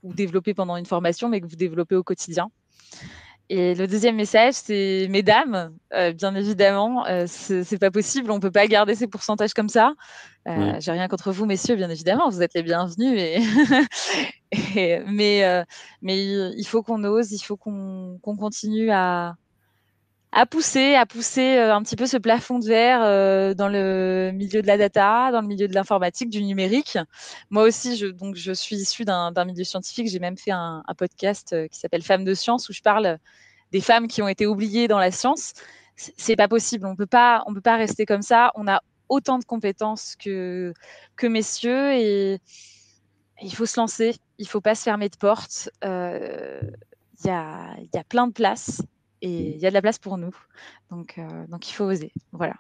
ou développées pendant une formation, mais que vous développez au quotidien. Et le deuxième message, c'est mesdames, bien évidemment, c'est pas possible, on peut pas garder ces pourcentages comme ça. J'ai rien contre vous, messieurs, bien évidemment, vous êtes les bienvenus. Mais il faut qu'on ose, il faut qu'on continue à pousser un petit peu ce plafond de verre dans le milieu de la data, dans le milieu de l'informatique, du numérique. Moi aussi, je suis issue d'un milieu scientifique. J'ai même fait un podcast qui s'appelle Femmes de science, où je parle des femmes qui ont été oubliées dans la science. C'est pas possible. On peut pas rester comme ça. On a autant de compétences que messieurs et il faut se lancer. Il faut pas se fermer de porte. Il y a plein de places. Et il y a de la place pour nous. Donc il faut oser. Voilà.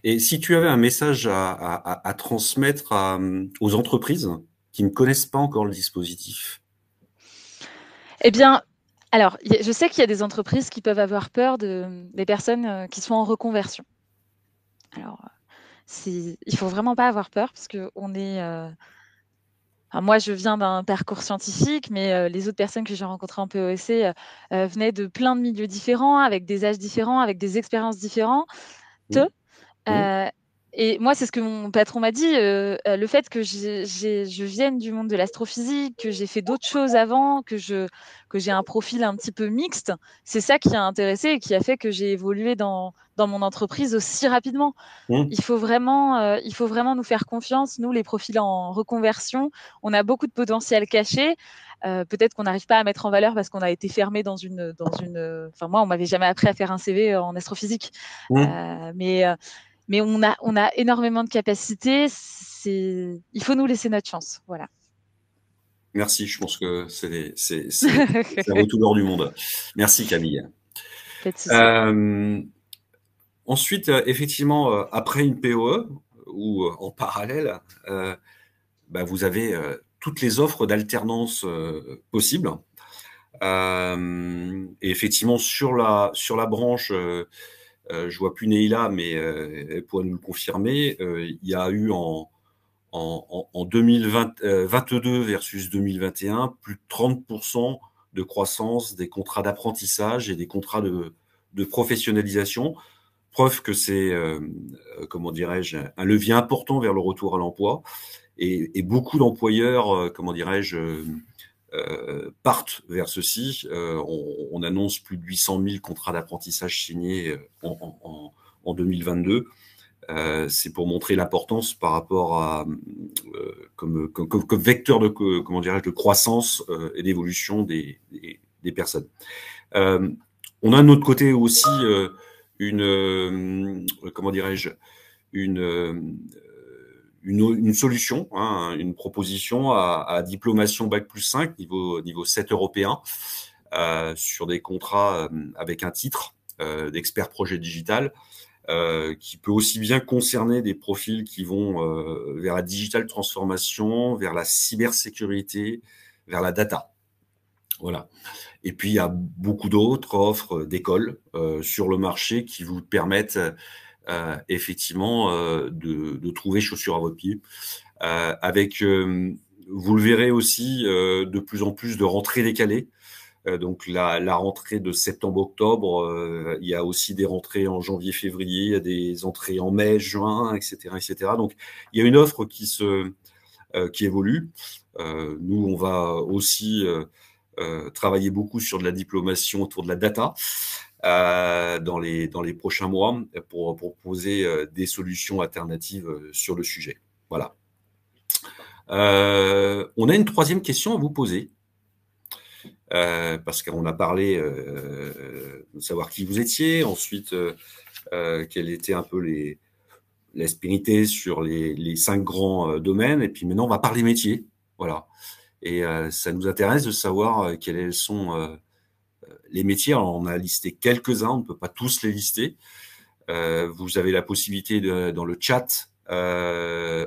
Et si tu avais un message à transmettre aux entreprises qui ne connaissent pas encore le dispositif? Eh bien, alors, je sais qu'il y a des entreprises qui peuvent avoir peur des personnes qui sont en reconversion. Alors, il ne faut vraiment pas avoir peur parce qu'on est... moi, je viens d'un parcours scientifique, mais les autres personnes que j'ai rencontrées en POSC venaient de plein de milieux différents, avec des âges différents, avec des expériences différentes. Et moi, c'est ce que mon patron m'a dit, le fait que je vienne du monde de l'astrophysique, que j'ai fait d'autres choses avant, que j'ai un profil un petit peu mixte, c'est ça qui a intéressé et qui a fait que j'ai évolué dans mon entreprise aussi rapidement. Il faut vraiment nous faire confiance. Nous, les profils en reconversion, on a beaucoup de potentiel caché. Peut-être qu'on n'arrive pas à mettre en valeur parce qu'on a été fermé dans une. Enfin, moi, on m'avait jamais appris à faire un CV en astrophysique, mais on a énormément de capacités. Il faut nous laisser notre chance. Voilà. Merci, je pense que ça vaut tout l'or du monde. Merci Camille. Ensuite, effectivement, après une POE ou en parallèle, vous avez toutes les offres d'alternance possibles. Et effectivement, sur la branche, je vois plus Neila, mais elle pourrait nous le confirmer. Il y a eu en 2022 versus 2021 plus de 30% de croissance des contrats d'apprentissage et des contrats de professionnalisation. Preuve que c'est, comment dirais-je, un levier important vers le retour à l'emploi. Et beaucoup d'employeurs, comment dirais-je, partent vers ceci. On annonce plus de 800 000 contrats d'apprentissage signés en 2022. C'est pour montrer l'importance par rapport à comme vecteur de comment dirais-je de croissance et d'évolution des personnes. On a de notre côté aussi comment dirais-je une solution, une proposition à diplomation Bac+5 niveau 7 européen sur des contrats avec un titre d'expert projet digital qui peut aussi bien concerner des profils qui vont vers la digital transformation, vers la cybersécurité, vers la data. Voilà. Et puis, il y a beaucoup d'autres offres d'écoles sur le marché qui vous permettent effectivement de trouver chaussures à votre pied. Avec, vous le verrez aussi, de plus en plus de rentrées décalées. Donc la rentrée de septembre-octobre, il y a aussi des rentrées en janvier-février, il y a des entrées en mai, juin, etc., etc. Donc il y a une offre qui évolue. Nous, on va aussi travailler beaucoup sur de la diplomation autour de la data dans les prochains mois pour proposer des solutions alternatives sur le sujet. Voilà. On a une troisième question à vous poser. Parce qu'on a parlé de savoir qui vous étiez, ensuite quelle était un peu l'aspérité sur les 5 grands domaines, et puis maintenant on va parler métiers, voilà. Et ça nous intéresse de savoir quels sont les métiers. Alors, on a listé quelques-uns, on ne peut pas tous les lister. Vous avez la possibilité dans le chat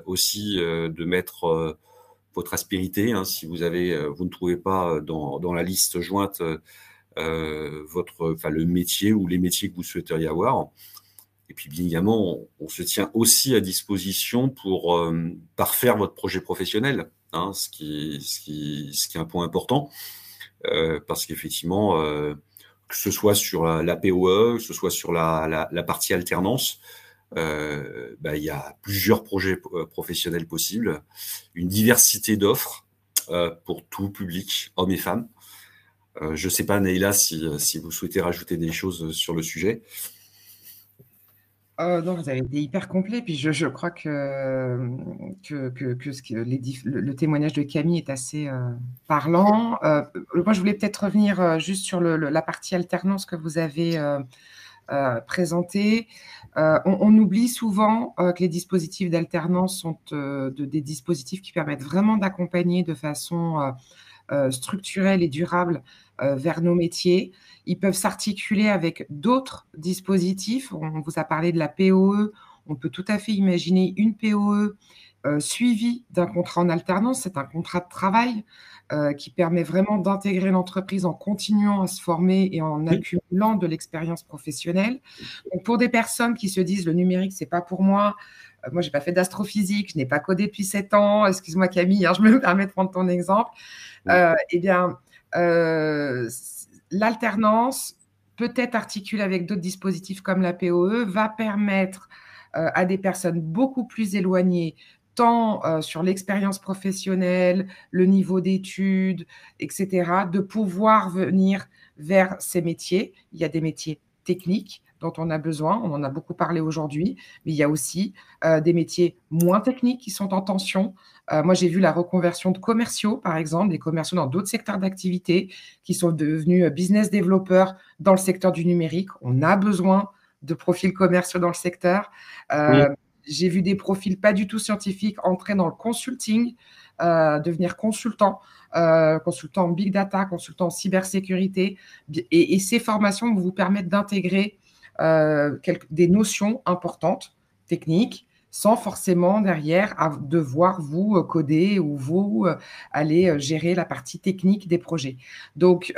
aussi de mettre votre aspérité, hein, si vous ne trouvez pas dans la liste jointe le métier ou les métiers que vous souhaiteriez avoir. Et puis, bien évidemment, on se tient aussi à disposition pour parfaire votre projet professionnel, hein, ce qui est un point important, parce qu'effectivement, que ce soit sur la POE, que ce soit sur la partie alternance, il y a plusieurs projets professionnels possibles, une diversité d'offres pour tout public, hommes et femmes. Je ne sais pas, Neila, si vous souhaitez rajouter des choses sur le sujet. Non, vous avez été hyper complet. Puis je crois que le témoignage de Camille est assez parlant. Moi, je voulais peut-être revenir juste sur la partie alternance que vous avez présentée. On oublie souvent que les dispositifs d'alternance sont des dispositifs qui permettent vraiment d'accompagner de façon structurelle et durable vers nos métiers. Ils peuvent s'articuler avec d'autres dispositifs. On vous a parlé de la POE. On peut tout à fait imaginer une POE suivie d'un contrat en alternance. C'est un contrat de travail qui permet vraiment d'intégrer l'entreprise en continuant à se former et en accumulant de l'expérience professionnelle. Donc, pour des personnes qui se disent le numérique, c'est pas pour moi. Moi, j'ai pas fait d'astrophysique, je n'ai pas codé depuis 7 ans. Excuse-moi Camille, hein, je me permets de prendre ton exemple. L'alternance, peut-être articulée avec d'autres dispositifs comme la POE, va permettre à des personnes beaucoup plus éloignées, tant sur l'expérience professionnelle, le niveau d'études, etc., de pouvoir venir vers ces métiers. Il y a des métiers techniques dont on a besoin, on en a beaucoup parlé aujourd'hui, mais il y a aussi des métiers moins techniques qui sont en tension. Moi, j'ai vu la reconversion de commerciaux, par exemple, des commerciaux dans d'autres secteurs d'activité qui sont devenus business développeurs dans le secteur du numérique. On a besoin de profils commerciaux dans le secteur. J'ai vu des profils pas du tout scientifiques entrer dans le consulting, devenir consultant en big data, consultant en cybersécurité. Et ces formations vous permettent d'intégrer des notions importantes, techniques, sans forcément derrière devoir vous coder ou vous aller gérer la partie technique des projets. Donc,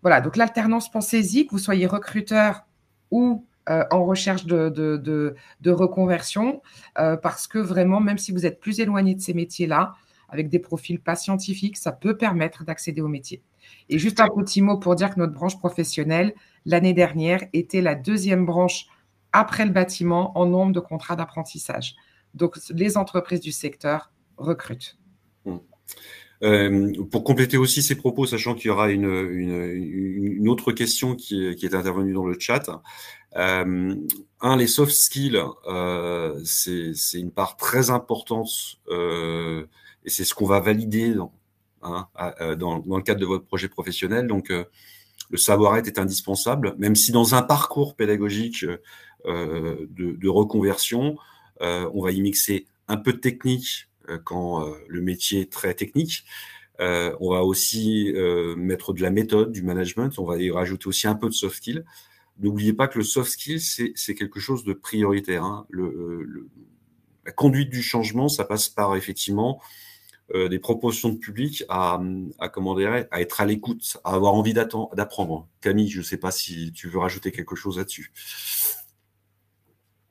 voilà. Donc, l'alternance, pensez-y, que vous soyez recruteur ou en recherche de reconversion, parce que vraiment, même si vous êtes plus éloigné de ces métiers-là, avec des profils pas scientifiques, ça peut permettre d'accéder au métier. Et juste un petit mot pour dire que notre branche professionnelle, l'année dernière, était la 2e branche après le bâtiment en nombre de contrats d'apprentissage. Donc, les entreprises du secteur recrutent. Pour compléter aussi ces propos, sachant qu'il y aura une autre question qui est intervenue dans le chat. Les soft skills, c'est une part très importante et c'est ce qu'on va valider dans le cadre de votre projet professionnel. Donc, le savoir-être est indispensable, même si dans un parcours pédagogique de reconversion, on va y mixer un peu de technique quand le métier est très technique. On va aussi mettre de la méthode, du management. On va y rajouter aussi un peu de soft skills. N'oubliez pas que le soft skill, c'est quelque chose de prioritaire. Hein. La conduite du changement, ça passe par effectivement des proportions de public comment dirais, à être à l'écoute, à avoir envie d'apprendre. Camille, je ne sais pas si tu veux rajouter quelque chose là-dessus.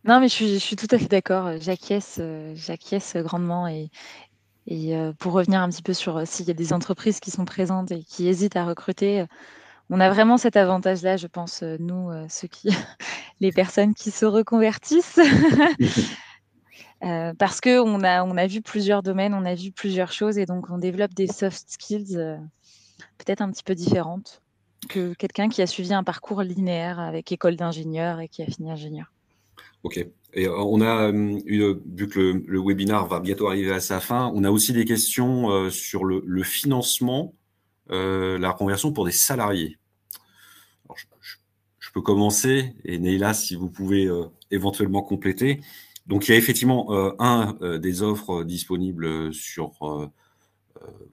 Non, mais je suis tout à fait d'accord. J'acquiesce grandement. Et pour revenir un petit peu sur s'il y a des entreprises qui sont présentes et qui hésitent à recruter, on a vraiment cet avantage-là, je pense, nous, les personnes qui se reconvertissent. Parce qu'on a vu plusieurs domaines, on a vu plusieurs choses, et donc on développe des soft skills peut-être un petit peu différentes que quelqu'un qui a suivi un parcours linéaire avec école d'ingénieur et qui a fini ingénieur. Ok. Et on a vu que le webinaire va bientôt arriver à sa fin, on a aussi des questions sur le financement, la reconversion pour des salariés. Alors, je peux commencer, et Neila, si vous pouvez éventuellement compléter. Donc, il y a effectivement des offres disponibles sur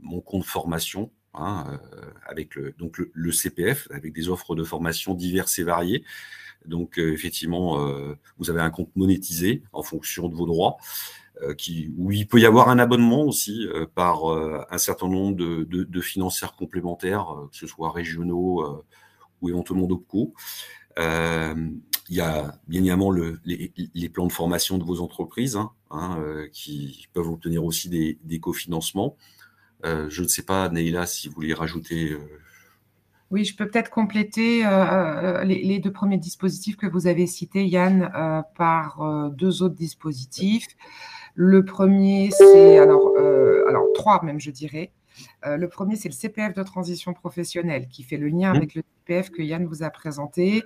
mon compte formation, avec le CPF, avec des offres de formation diverses et variées. Donc, effectivement, vous avez un compte monétisé en fonction de vos droits, où il peut y avoir un abonnement aussi par un certain nombre de financières complémentaires, que ce soit régionaux ou éventuellement d'OPCO. Il y a bien évidemment les plans de formation de vos entreprises qui peuvent obtenir aussi des cofinancements. Je ne sais pas, Neila, si vous voulez rajouter. Oui, je peux peut-être compléter les deux premiers dispositifs que vous avez cités, Yann, par deux autres dispositifs. Le premier, c'est, alors trois même, je dirais. Le premier, c'est le CPF de transition professionnelle qui fait le lien avec le CPF que Yann vous a présenté,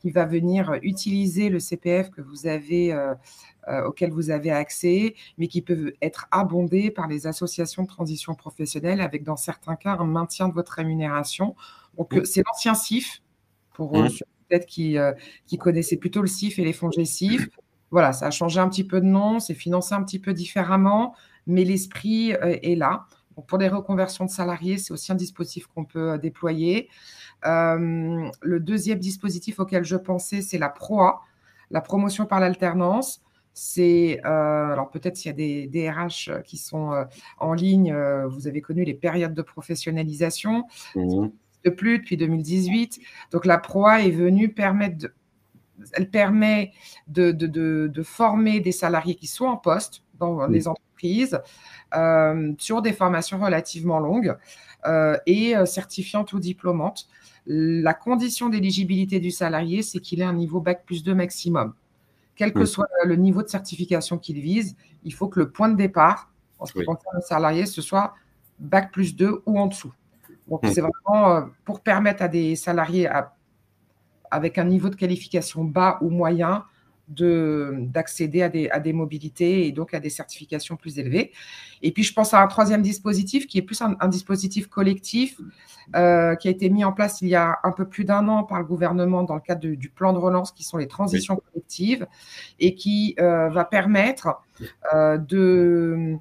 qui va venir utiliser le CPF que vous avez, auquel vous avez accès, mais qui peut être abondé par les associations de transition professionnelle avec, dans certains cas, un maintien de votre rémunération. Donc, c'est l'ancien CIF, pour ceux peut-être qui connaissaient plutôt le CIF et les fonds GESIF. Voilà, ça a changé un petit peu de nom, c'est financé un petit peu différemment, mais l'esprit est là. Donc, pour les reconversions de salariés, c'est aussi un dispositif qu'on peut déployer. Le deuxième dispositif auquel je pensais, c'est la PROA, la promotion par l'alternance. C'est, alors peut-être s'il y a des DRH qui sont en ligne, vous avez connu les périodes de professionnalisation, de plus depuis 2018. Donc la PROA est venue elle permet de former des salariés qui sont en poste dans les entreprises sur des formations relativement longues et certifiantes ou diplômantes. La condition d'éligibilité du salarié, c'est qu'il ait un niveau Bac+2 maximum. Quel que soit le niveau de certification qu'il vise, il faut que le point de départ, en ce qui concerne le salarié, ce soit Bac+2 ou en dessous. Donc, c'est vraiment pour permettre à des salariés avec un niveau de qualification bas ou moyen d'accéder à des mobilités et donc à des certifications plus élevées. Et puis, je pense à un troisième dispositif qui est plus un dispositif collectif qui a été mis en place il y a un peu plus d'1 an par le gouvernement dans le cadre du plan de relance, qui sont les transitions collectives, et qui va permettre de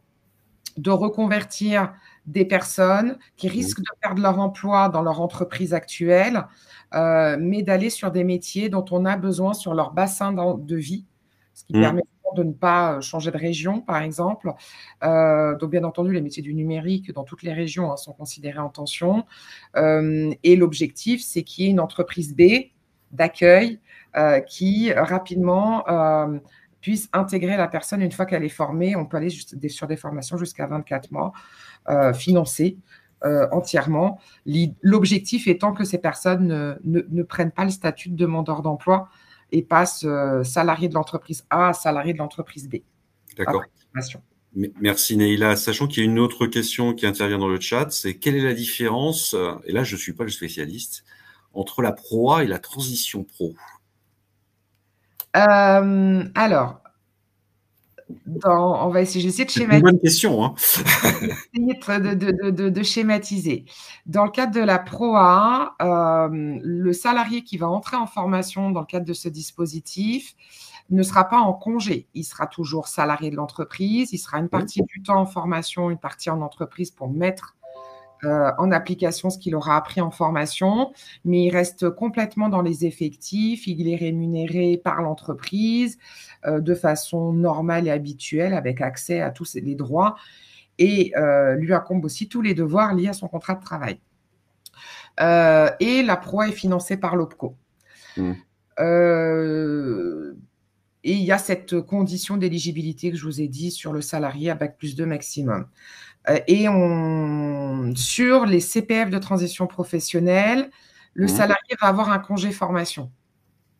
reconvertir des personnes qui risquent de perdre leur emploi dans leur entreprise actuelle, mais d'aller sur des métiers dont on a besoin sur leur bassin de vie, ce qui permet de ne pas changer de région, par exemple. Donc, bien entendu, les métiers du numérique dans toutes les régions sont considérés en tension. Et l'objectif, c'est qu'il y ait une entreprise B d'accueil qui rapidement puisse intégrer la personne une fois qu'elle est formée. On peut aller sur des formations jusqu'à 24 mois, financées entièrement. L'objectif étant que ces personnes ne prennent pas le statut de demandeur d'emploi et passent salarié de l'entreprise A à salarié de l'entreprise B. D'accord. Merci Neila. Sachant qu'il y a une autre question qui intervient dans le chat, c'est quelle est la différence, et là je ne suis pas le spécialiste, entre la PROA et la transition pro? Alors, on va essayer, j'essaie de schématiser. C'est une bonne question, hein. de schématiser. Dans le cadre de la PROA, le salarié qui va entrer en formation dans le cadre de ce dispositif ne sera pas en congé. Il sera toujours salarié de l'entreprise, il sera une partie du temps en formation, une partie en entreprise pour mettre en application ce qu'il aura appris en formation, mais il reste complètement dans les effectifs, il est rémunéré par l'entreprise de façon normale et habituelle, avec accès à tous les droits. et lui incombe aussi tous les devoirs liés à son contrat de travail. Et la proie est financée par l'OPCO. Et il y a cette condition d'éligibilité que je vous ai dit sur le salarié à Bac+2 maximum. Et sur les CPF de transition professionnelle, le salarié va avoir un congé formation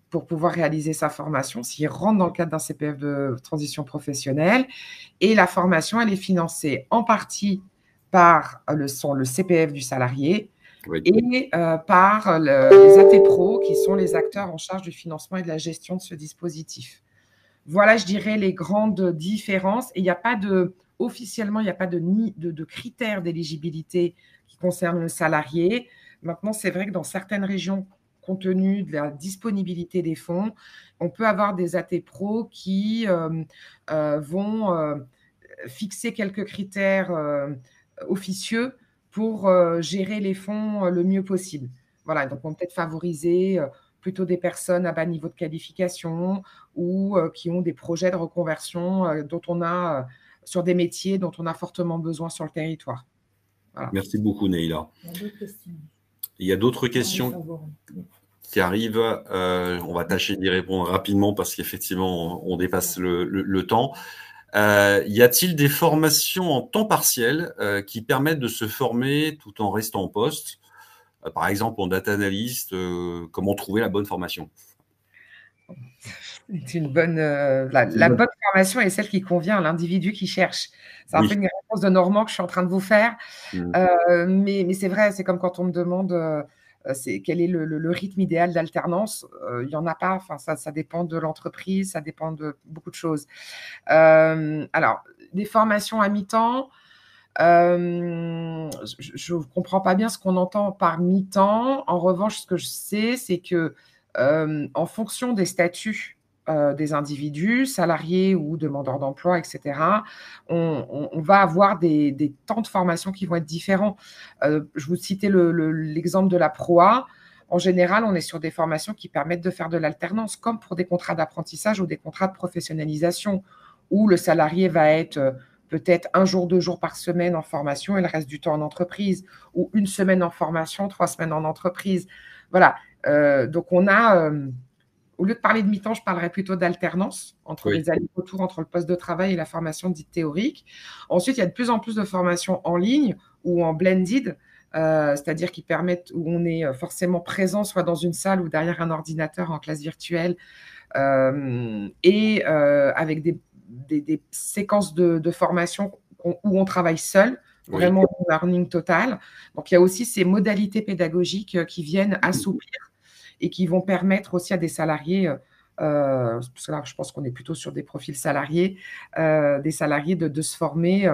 pour pouvoir réaliser sa formation s'il rentre dans le cadre d'un CPF de transition professionnelle. Et la formation, elle est financée en partie par le CPF du salarié, oui, et par les AT-Pro, qui sont les acteurs en charge du financement et de la gestion de ce dispositif. Voilà, je dirais, les grandes différences. Et il n'y a pas officiellement, il n'y a pas de critères d'éligibilité qui concernent le salarié. Maintenant, c'est vrai que dans certaines régions, compte tenu de la disponibilité des fonds, on peut avoir des AT-Pro qui vont fixer quelques critères officieux pour gérer les fonds le mieux possible. Voilà, donc on peut peut-être favoriser plutôt des personnes à bas niveau de qualification ou qui ont des projets de reconversion dont on a sur des métiers dont on a fortement besoin sur le territoire. Voilà. Merci beaucoup, Neila. Il y a d'autres questions qui arrivent. On va tâcher d'y répondre rapidement parce qu'effectivement, on dépasse le temps. Y a-t-il des formations en temps partiel qui permettent de se former tout en restant en poste? Par exemple, en data analyst, comment trouver la bonne formation? C'est une bonne, la bonne formation est celle qui convient à l'individu qui cherche. C'est un peu une réponse de Normand que je suis en train de vous faire. Mais c'est vrai, c'est comme quand on me demande quel est le rythme idéal d'alternance. Il n'y en a pas. Enfin, ça dépend de l'entreprise, ça dépend de beaucoup de choses. Alors, des formations à mi-temps, je ne comprends pas bien ce qu'on entend par mi-temps. En revanche, ce que je sais, c'est que en fonction des statuts des individus, salariés ou demandeurs d'emploi, etc., on va avoir des temps de formation qui vont être différents. Je vous citais l'exemple de la PROA. En général, on est sur des formations qui permettent de faire de l'alternance, comme pour des contrats d'apprentissage ou des contrats de professionnalisation, où le salarié va être peut-être 1 jour, 2 jours par semaine en formation et le reste du temps en entreprise, ou 1 semaine en formation, 3 semaines en entreprise. Voilà. Donc, on a, au lieu de parler de mi-temps, je parlerais plutôt d'alternance entre les allers-retours entre le poste de travail et la formation dite théorique. Ensuite, il y a de plus en plus de formations en ligne ou en blended, c'est-à-dire qui permettent, où on est forcément présent, soit dans une salle ou derrière un ordinateur en classe virtuelle, et avec des séquences de formation où on travaille seul, vraiment learning total. Donc, il y a aussi ces modalités pédagogiques qui viennent assouplir et qui vont permettre aussi à des salariés, parce que là, je pense qu'on est plutôt sur des profils salariés, des salariés de se former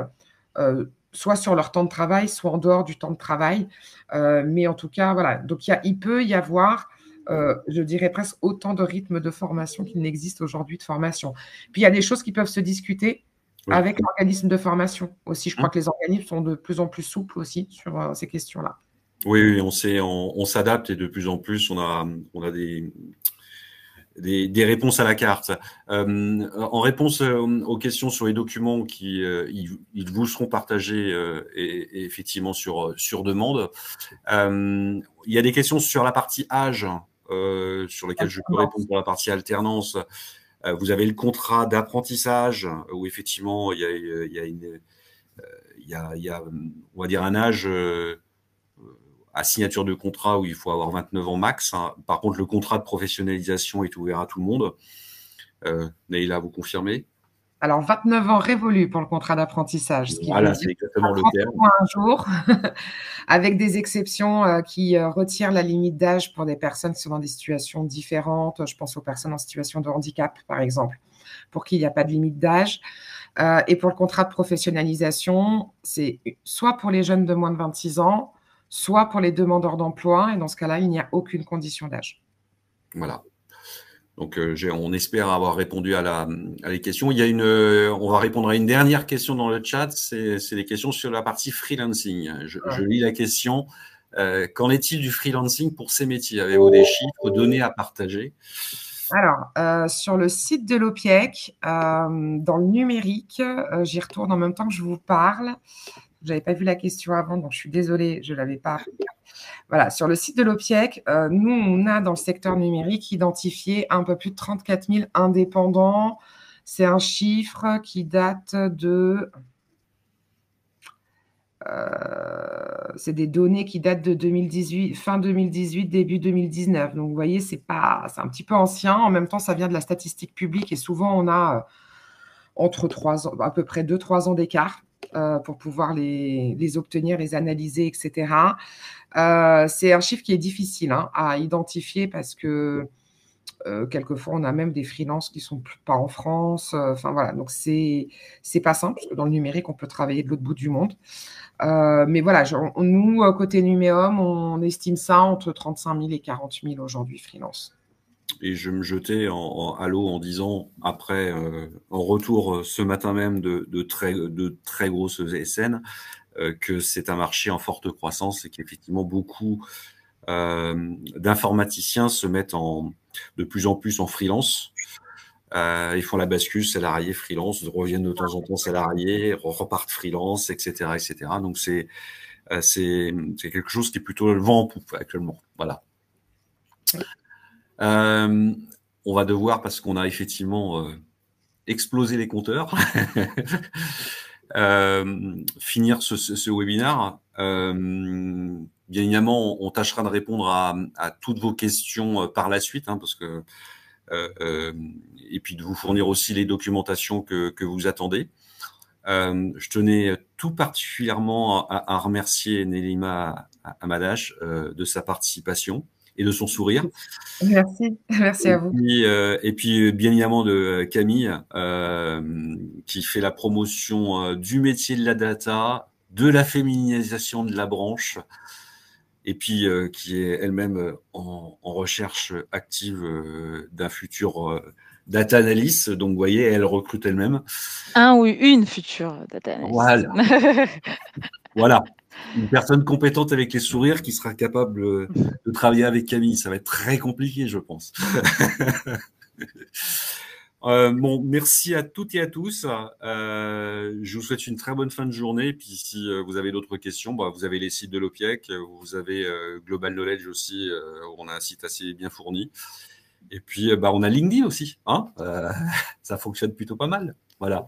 soit sur leur temps de travail, soit en dehors du temps de travail. Mais en tout cas, voilà. Donc, il peut y avoir, je dirais presque autant de rythmes de formation qu'il n'existe aujourd'hui de formation. Puis, il y a des choses qui peuvent se discuter avec l'organisme de formation aussi. Je crois que les organismes sont de plus en plus souples aussi sur ces questions-là. Oui, on s'adapte et de plus en plus, on a des réponses à la carte. En réponse aux questions sur les documents qui ils vous seront partagés et effectivement sur demande. Il y a des questions sur la partie âge sur lesquelles je peux répondre pour la partie alternance. Vous avez le contrat d'apprentissage où effectivement il y a on va dire un âge à signature de contrat où il faut avoir 29 ans max. Par contre, le contrat de professionnalisation est ouvert à tout le monde. Neila, vous confirmez? Alors, 29 ans révolus pour le contrat d'apprentissage. Voilà, c'est exactement le terme. Un jour, avec des exceptions qui retirent la limite d'âge pour des personnes qui sont dans des situations différentes. Je pense aux personnes en situation de handicap, par exemple, pour qui il n'y a pas de limite d'âge. Et pour le contrat de professionnalisation, c'est soit pour les jeunes de moins de 26 ans, soit pour les demandeurs d'emploi, et dans ce cas-là, il n'y a aucune condition d'âge. Voilà. Donc, on espère avoir répondu à les questions. On va répondre à une dernière question dans le chat, c'est les questions sur la partie freelancing. Je lis la question. Qu'en est-il du freelancing pour ces métiers? Avez-vous des chiffres, données à partager? Alors, sur le site de l'OPIEC, dans le numérique, j'y retourne en même temps que je vous parle. Je n'avais pas vu la question avant, donc je suis désolée, je ne l'avais pas. Voilà, sur le site de l'OPIEC, nous, on a dans le secteur numérique identifié un peu plus de 34 000 indépendants. C'est un chiffre qui date de… c'est des données qui datent de 2018, fin 2018, début 2019. Donc, vous voyez, c'est un petit peu ancien. En même temps, ça vient de la statistique publique et souvent, on a entre 3 ans, à peu près 2-3 ans d'écart pour pouvoir les obtenir, les analyser, etc. C'est un chiffre qui est difficile à identifier parce que quelquefois, on a même des freelances qui ne sont pas en France. Enfin, voilà. Donc, c'est pas simple parce que dans le numérique, on peut travailler de l'autre bout du monde. Mais voilà, nous, côté Numéum, on estime ça entre 35 000 et 40 000 aujourd'hui, freelance. Et je me jetais à l'eau en disant, après, en retour ce matin même de très grosses SN, que c'est un marché en forte croissance et qu'effectivement beaucoup d'informaticiens se mettent de plus en plus en freelance. Ils font la bascule salarié freelance, reviennent de temps en temps salariés, repartent freelance, etc., etc. Donc c'est quelque chose qui est plutôt le vent en poupe actuellement. Voilà. On va devoir, parce qu'on a effectivement explosé les compteurs, finir ce webinaire. Bien évidemment, on tâchera de répondre à toutes vos questions par la suite, parce que et puis de vous fournir aussi les documentations que vous attendez. Je tenais tout particulièrement à remercier Nelima Amadash de sa participation et de son sourire. Merci, merci à vous. Et puis bien évidemment de Camille qui fait la promotion du métier de la data, de la féminisation de la branche, et puis qui est elle-même en recherche active d'un futur data analyst. Donc, vous voyez, elle recrute elle-même. Un ou une future data analyst. Voilà. Voilà. Une personne compétente avec les sourires qui sera capable de travailler avec Camille. Ça va être très compliqué, je pense. Bon, merci à toutes et à tous. Je vous souhaite une très bonne fin de journée. Puis si vous avez d'autres questions, vous avez les sites de l'OPIEC, vous avez Global Knowledge aussi, où on a un site assez bien fourni. Et puis on a LinkedIn aussi. Ça fonctionne plutôt pas mal. Voilà.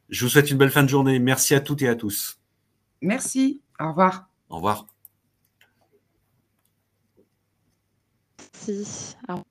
Je vous souhaite une belle fin de journée. Merci à toutes et à tous. Merci. Au revoir. Au revoir. Merci. Au revoir.